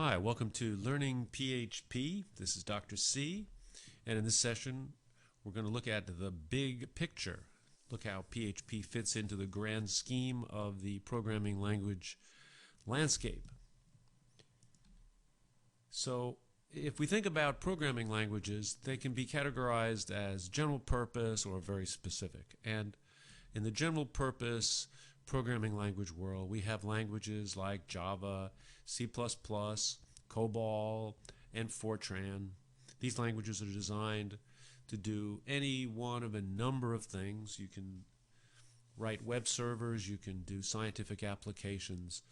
Hi, welcome to Learning PHP. This is Dr. C, and in this session we're going to look at the big picture. Look how PHP fits into the grand scheme of the programming language landscape. So if we think about programming languages, they can be categorized as general purpose or very specific. And in the general purpose programming language world, we have languages like Java, C++, COBOL, and Fortran. These languages are designed to do any one of a number of things. You can write web servers, you can do scientific applications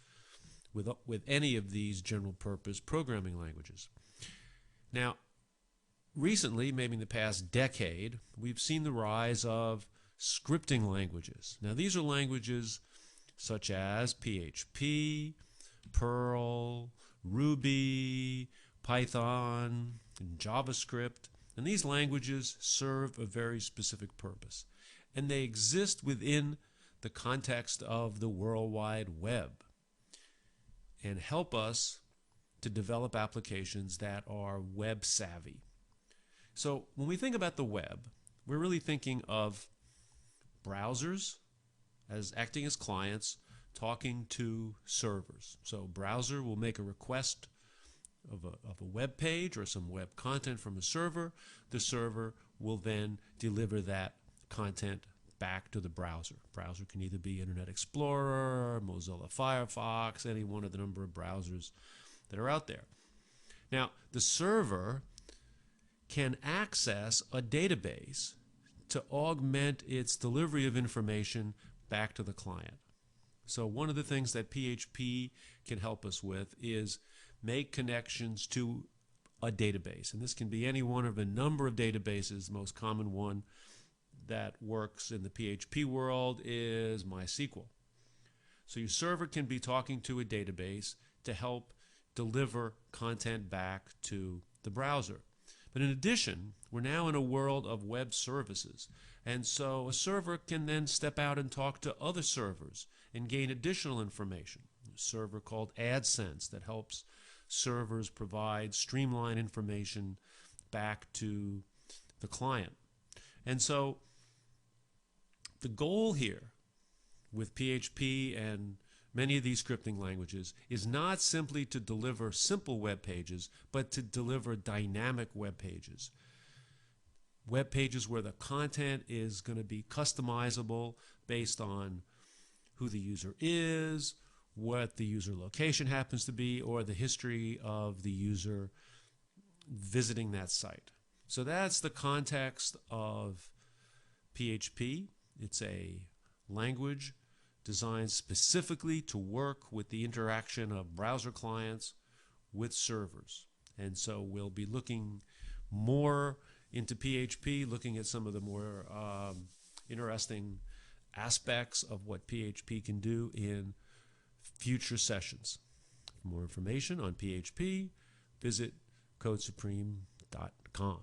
with any of these general purpose programming languages. Now, recently, maybe in the past decade, we've seen the rise of scripting languages. Now, these are languages such as PHP, Perl, Ruby, Python, and JavaScript. And these languages serve a very specific purpose. And they exist within the context of the World Wide Web and help us to develop applications that are web savvy. So when we think about the web, we're really thinking of browsers as acting as clients talking to servers. So browser will make a request of a web page or some web content from a server. The server will then deliver that content back to the browser. Browser can either be Internet Explorer, Mozilla Firefox, any one of the number of browsers that are out there. Now, the server can access a database to augment its delivery of information back to the client. So one of the things that PHP can help us with is make connections to a database. And this can be any one of a number of databases. The most common one that works in the PHP world is MySQL. So your server can be talking to a database to help deliver content back to the browser. But in addition, we're now in a world of web services. And so a server can then step out and talk to other servers and gain additional information. A server called AdSense that helps servers provide streamlined information back to the client. And so the goal here with PHP and many of these scripting languages is not simply to deliver simple web pages, but to deliver dynamic web pages. Web pages where the content is going to be customizable based on who the user is, what the user location happens to be, or the history of the user visiting that site. So that's the context of PHP. It's a language designed specifically to work with the interaction of browser clients with servers. And so we'll be looking more into PHP, looking at some of the more interesting aspects of what PHP can do in future sessions. For more information on PHP, visit codesupreme.com.